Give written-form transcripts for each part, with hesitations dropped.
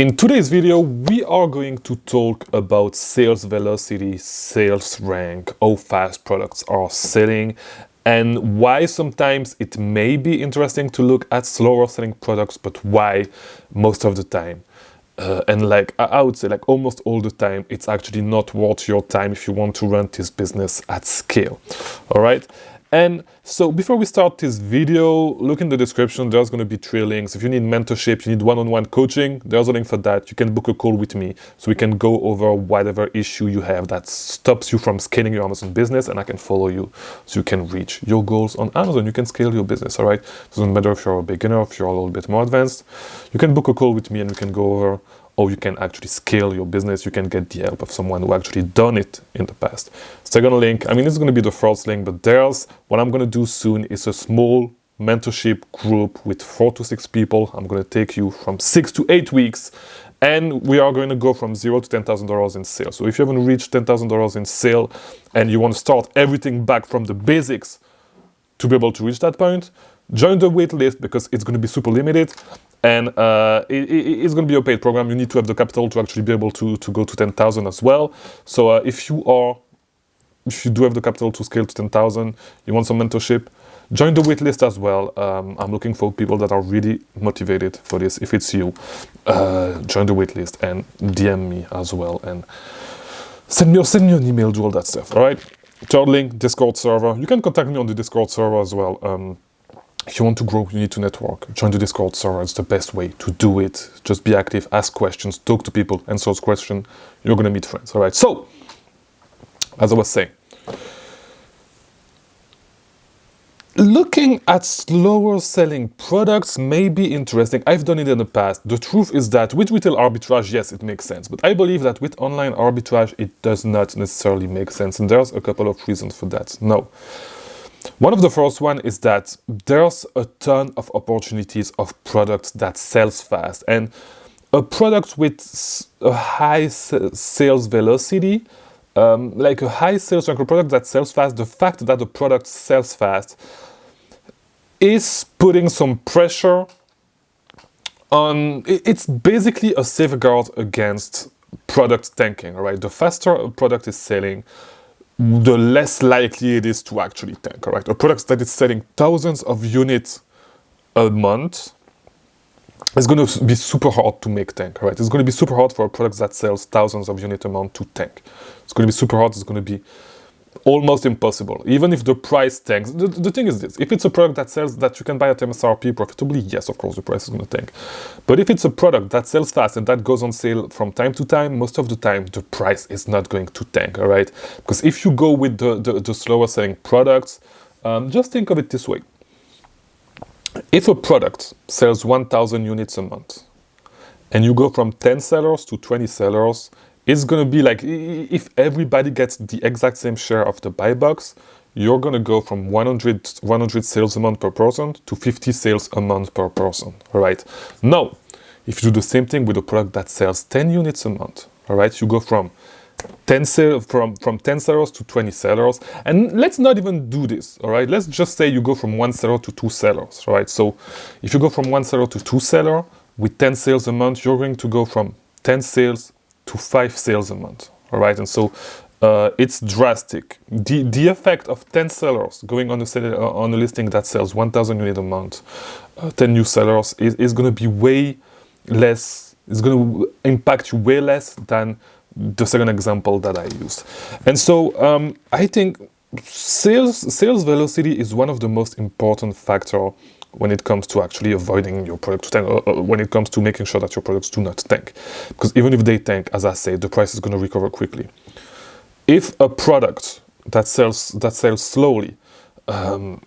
In today's video, we are going to talk about sales velocity, sales rank, how fast products are selling, and why sometimes it may be interesting to look at slower selling products, but why most of the time. And I would say almost all the time, it's actually not worth your time if you want to run this business at scale. All right. And so before we start this video, look in the description, there's going to be 3 links. If you need mentorship, you need one-on-one coaching, there's a link for that. You can book a call with me so we can go over whatever issue you have that stops you from scaling your Amazon business, and I can follow you so you can reach your goals on Amazon. You can scale your business, all right? Doesn't matter if you're a beginner, if you're a little bit more advanced. You can book a call with me and we can go over, or you can actually scale your business. You can get the help of someone who actually done it in the past. Second link, it's going to be the first link, but what I'm going to do soon is a small mentorship group with 4 to 6 people. I'm going to take you from 6 to 8 weeks, and we are going to go from $0 to $10,000 in sales. So if you haven't reached $10,000 in sale and you want to start everything back from the basics to be able to reach that point, join the wait list because it's going to be super limited. And it's going to be a paid program. You need to have the capital to actually be able to go to 10,000 as well. So if you do have the capital to scale to 10,000, you want some mentorship, join the wait list as well. I'm looking for people that are really motivated for this. If it's you, join the wait list and DM me as well. And send me an email, do all that stuff. All right. Third link, Discord server. You can contact me on the Discord server as well. If you want to grow, you need to network. Join the Discord server. It's the best way to do it. Just be active, ask questions, talk to people, answer questions. You're going to meet friends. All right. So, as I was saying, looking at slower selling products may be interesting. I've done it in the past. The truth is that with retail arbitrage, yes, it makes sense. But I believe that with online arbitrage, it does not necessarily make sense. And there's a couple of reasons for that. No. One of the first one is that there's a ton of opportunities of products that sells fast, and a product with a high sales velocity, like a high sales rank, a product that sells fast, the fact that the product sells fast is putting some pressure on, it's basically a safeguard against product tanking, all right? The faster a product is selling, the less likely it is to actually tank, correct? A product that is selling thousands of units a month is going to be super hard to make tank, right? It's going to be super hard for a product that sells thousands of units a month to tank. It's going to be super hard. It's going to be almost impossible, even if the price tanks. The thing is this: if it's a product that sells that you can buy at MSRP profitably, yes, of course, the price is going to tank. But if it's a product that sells fast and that goes on sale from time to time, most of the time the price is not going to tank, all right? Because if you go with the slower selling products, just think of it this way: if a product sells 1,000 units a month, and you go from 10 sellers to 20 sellers, it's going to be like, if everybody gets the exact same share of the buy box, you're going to go from 100 sales a month per person to 50 sales a month per person, all right? Now, if you do the same thing with a product that sells 10 units a month, all right, you go from 10 sellers to 20 sellers, and let's not even do this, all right? Let's just say you go from 1 seller to 2 sellers, all right? So if you go from 1 seller to 2 seller with 10 sales a month, you're going to go from 10 sales to 5 sales a month, all right? And so it's drastic. The effect of 10 sellers going on a listing that sells 1,000 units a month, 10 new sellers is going to be way less. It's going to impact you way less than the second example that I used. And so I think sales velocity is one of the most important factors when it comes to actually avoiding your product to tank, when it comes to making sure that your products do not tank. Because even if they tank, as I say, the price is going to recover quickly. If a product that sells slowly, the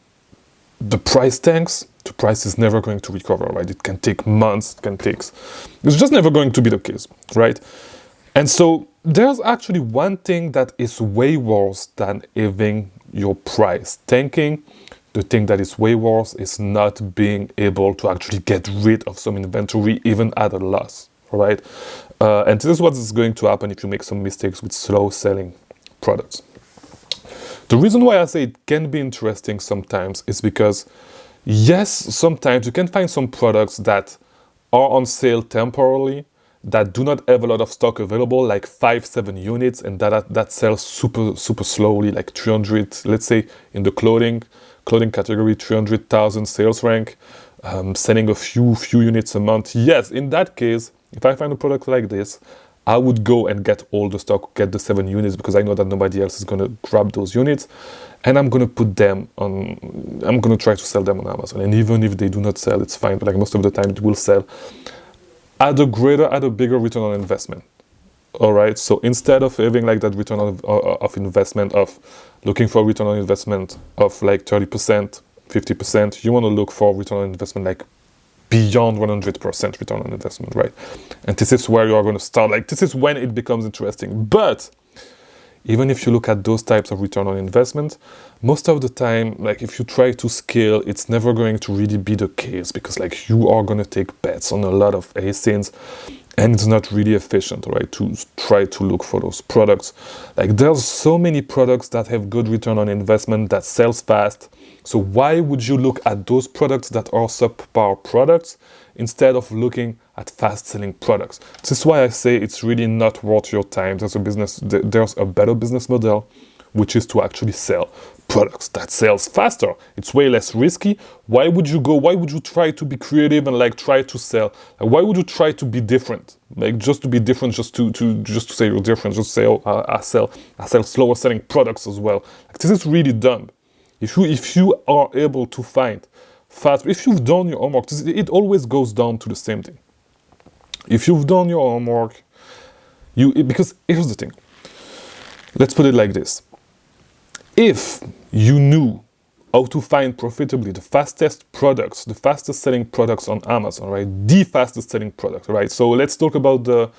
price tanks, the price is never going to recover, right? It can take months, it's just never going to be the case, right? And so there's actually one thing that is way worse than having your price tanking. The thing that is way worse is not being able to actually get rid of some inventory, even at a loss, all right? And this is what is going to happen if you make some mistakes with slow selling products. The reason why I say it can be interesting sometimes is because, yes, sometimes you can find some products that are on sale temporarily, that do not have a lot of stock available, like 5-7 units, and that sells super slowly, like 300, let's say in the clothing category, 300,000 sales rank, selling a few units a month. Yes, in that case, if I find a product like this, I would go and get all the stock, get the 7 units, because I know that nobody else is going to grab those units, and I'm going to put them on, I'm going to try to sell them on Amazon. And even if they do not sell, it's fine. Like most of the time it will sell at a bigger return on investment. All right. So instead of having like that return of investment of looking for return on investment of like 30%, 50%, you want to look for return on investment like beyond 100% return on investment, right? And this is where you are going to start. Like this is when it becomes interesting. But even if you look at those types of return on investment, most of the time, like if you try to scale, it's never going to really be the case, because like you are going to take bets on a lot of ASINs, and it's not really efficient, right, to try to look for those products. Like there's so many products that have good return on investment that sells fast. So why would you look at those products that are subpar products instead of looking at fast-selling products? This is why I say it's really not worth your time. There's a better business model, which is to actually sell products that sells faster. It's way less risky. Why would you try to be creative and like try to sell? Like, why would you try to be different? Like just to be different, just to say you're different, just to say, oh, I sell slower selling products as well. Like, this is really dumb. If you are able to find fast, if you've done your homework, it always goes down to the same thing. If you've done your homework, because here's the thing. Let's put it like this. If you knew how to find profitably the fastest selling products on Amazon, right? The fastest selling product, right? So let's talk about the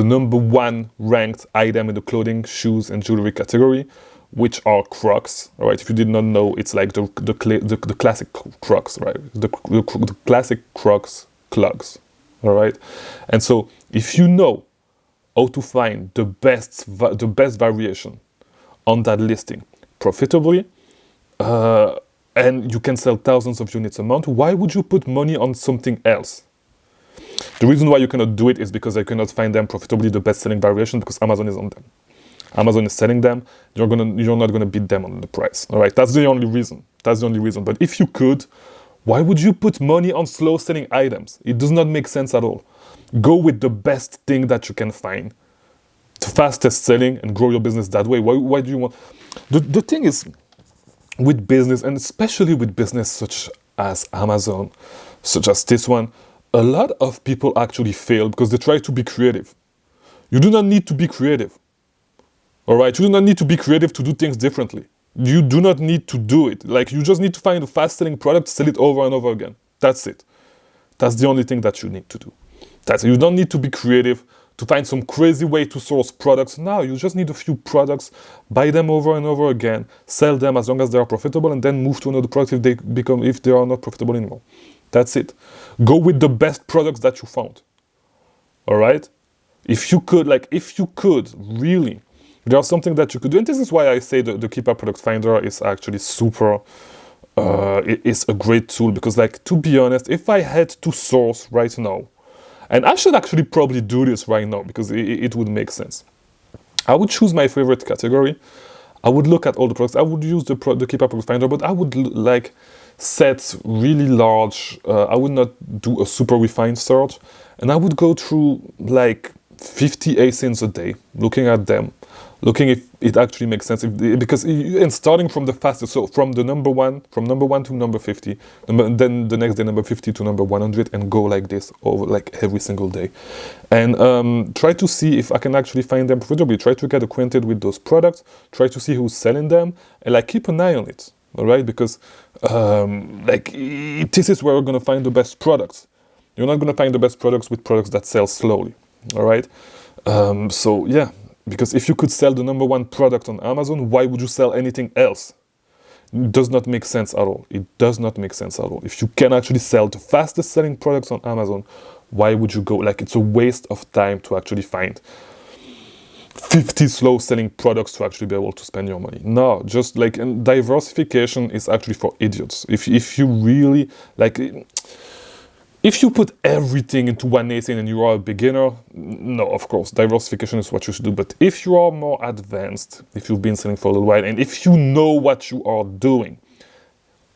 number one ranked item in the clothing, shoes, and jewelry category, which are Crocs. All right, if you did not know, it's like the classic Crocs, right? The classic Crocs clogs. All right, and so if you know how to find the best variation on that listing profitably, and you can sell thousands of units a month, why would you put money on something else? The reason why you cannot do it is because you cannot find them profitably, the best-selling variation, because Amazon is on them. Amazon is selling them. You're not gonna beat them on the price. All right, that's the only reason. But if you could, why would you put money on slow-selling items? It does not make sense at all. Go with the best thing that you can find, the fastest selling, and grow your business that way. Why do you want? The thing is, with business, and especially with business such as Amazon, such as this one, a lot of people actually fail because they try to be creative. You do not need to be creative. All right, you do not need to be creative to do things differently. You do not need to do it. Like, you just need to find a fast-selling product, sell it over and over again. That's it. That's the only thing that you need to do. You don't need to be creative to find some crazy way to source products. No, you just need a few products, buy them over and over again, sell them as long as they are profitable, and then move to another product if they are not profitable anymore. That's it. Go with the best products that you found. All right? If you could really, there's something that you could do, and this is why I say the Keeper Product Finder is actually super. It's a great tool, because, like, to be honest, if I had to source right now, and I should actually probably do this right now because it would make sense, I would choose my favorite category. I would look at all the products. I would use the Keeper Product Finder, but I would set really large. I would not do a super refined search, and I would go through like 50 ASINs a day, looking at them, looking if it actually makes sense. And starting from the fastest, so from number one to number 50, then the next day number 50 to number 100, and go like this over like every single day, and try to see if I can actually find them profitably. Try to get acquainted with those products. Try to see who's selling them, and like keep an eye on it. All right, because this is where we're gonna find the best products. You're not gonna find the best products with products that sell slowly. All right, so yeah. Because if you could sell the number one product on Amazon, why would you sell anything else? It does not make sense at all. It does not make sense at all. If you can actually sell the fastest selling products on Amazon, why would you go? Like, it's a waste of time to actually find 50 slow selling products to actually be able to spend your money. No, just like, and diversification is actually for idiots. If you really like, If you put everything into one ASIN and you are a beginner, no, of course, diversification is what you should do. But if you are more advanced, if you've been selling for a little while, and if you know what you are doing,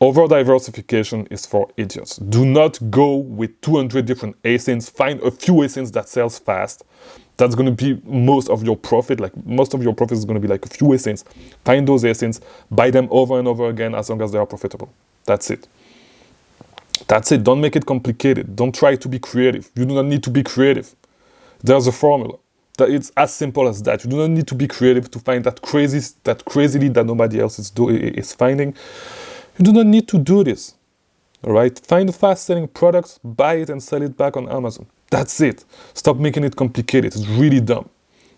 over diversification is for idiots. Do not go with 200 different ASINs. Find a few ASINs that sells fast. That's going to be most of your profit. Like most of your profit is going to be like a few ASINs. Find those ASINs, buy them over and over again as long as they are profitable. That's it. That's it. Don't make it complicated. Don't try to be creative. You do not need to be creative. There's a formula. It's as simple as that. You do not need to be creative to find that crazy lead that nobody else is finding. You do not need to do this. All right? Find a fast-selling product, buy it, and sell it back on Amazon. That's it. Stop making it complicated. It's really dumb.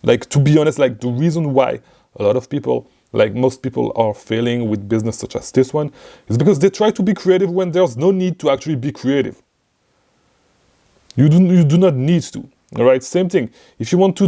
Like, to be honest, like the reason why a lot of people, like most people, are failing with business such as this one is because they try to be creative when there's no need to actually be creative. You do not need to. All right. Same thing. If you want to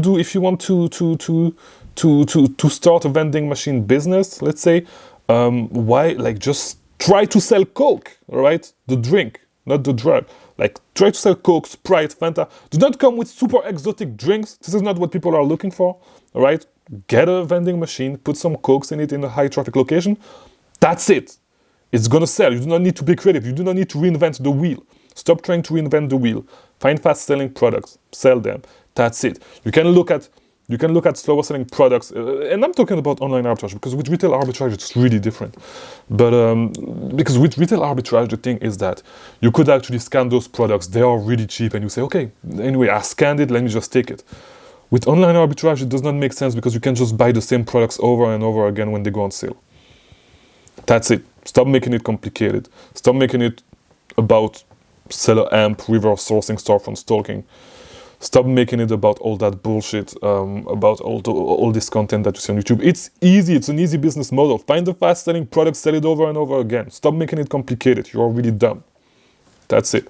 start a vending machine business, let's say, why like just try to sell Coke, all right? The drink, not the drug. Like try to sell Coke, Sprite, Fanta. Do not come with super exotic drinks. This is not what people are looking for, all right? Get a vending machine, put some Cokes in it in a high traffic location. That's it. It's gonna sell. You do not need to be creative. You do not need to reinvent the wheel. Stop trying to reinvent the wheel. Find fast-selling products, sell them. That's it. You can look at slower-selling products, and I'm talking about online arbitrage because with retail arbitrage it's really different. But because with retail arbitrage the thing is that you could actually scan those products. They are really cheap, and you say, okay, anyway, I scanned it. Let me just take it. With online arbitrage, it does not make sense because you can just buy the same products over and over again when they go on sale. That's it. Stop making it complicated. Stop making it about seller amp, reverse sourcing, storefront stalking. Stop making it about all that bullshit, about all this content that you see on YouTube. It's easy. It's an easy business model. Find the fast-selling product, sell it over and over again. Stop making it complicated. You're really dumb. That's it.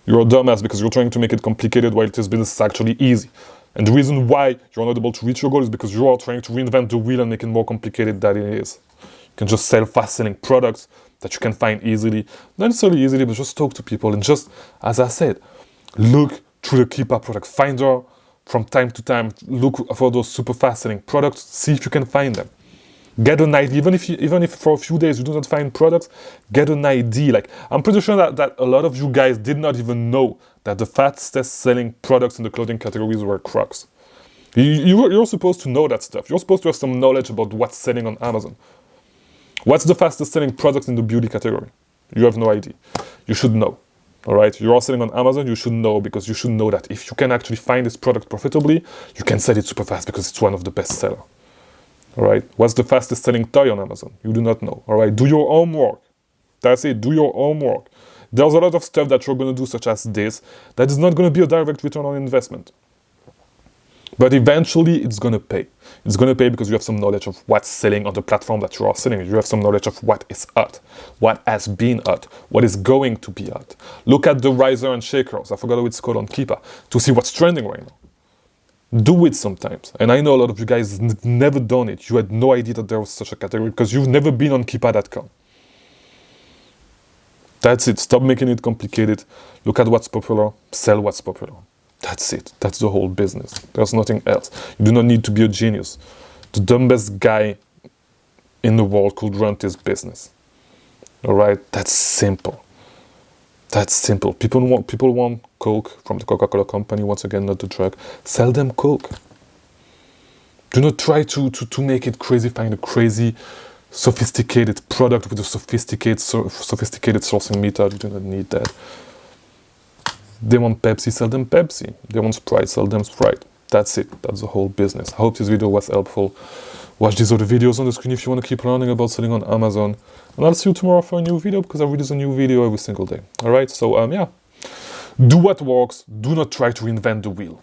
You're a dumbass because you're trying to make it complicated while this business is actually easy. And the reason why you're not able to reach your goal is because you are trying to reinvent the wheel and make it more complicated than it is. You can just sell fast-selling products that you can find easily. Not necessarily easily, but just talk to people and just, as I said, look through the Keepa product finder from time to time. Look for those super fast-selling products. See if you can find them. Get an ID. Even if for a few days you do not find products, get an ID. Like I'm pretty sure that a lot of you guys did not even know that the fastest selling products in the clothing categories were Crocs. You're supposed to know that stuff. You're supposed to have some knowledge about what's selling on Amazon. What's the fastest selling product in the beauty category? You have no idea. You should know. All right, you are selling on Amazon, you should know, because you should know that if you can actually find this product profitably, you can sell it super fast because it's one of the best sellers. All right, what's the fastest selling toy on Amazon? You do not know. All right, do your homework. That's it, do your homework. There's a lot of stuff that you're going to do, such as this, that is not going to be a direct return on investment. But eventually, it's going to pay. It's going to pay because you have some knowledge of what's selling on the platform that you are selling. You have some knowledge of what is hot, what has been hot, what is going to be hot. Look at the riser and shakers. I forgot what it's called on Keepa, to see what's trending right now. Do it sometimes. And I know a lot of you guys never done it. You had no idea that there was such a category because you've never been on Keepa.com. That's it. Stop making it complicated. Look at what's popular. Sell what's popular. That's it. That's the whole business. There's nothing else. You do not need to be a genius. The dumbest guy in the world could run this business. All right? That's simple. That's simple. People want Coke from the Coca-Cola company. Once again, not the drug. Sell them Coke. Do not try to make it crazy. Find a crazy, sophisticated product with a sophisticated sourcing method. You do not need that. They want Pepsi, sell them Pepsi. They want Sprite, sell them Sprite. That's it. That's the whole business. I hope this video was helpful. Watch these other videos on the screen if you want to keep learning about selling on Amazon. And I'll see you tomorrow for a new video because I release a new video every single day. All right? So, yeah. Do what works. Do not try to reinvent the wheel.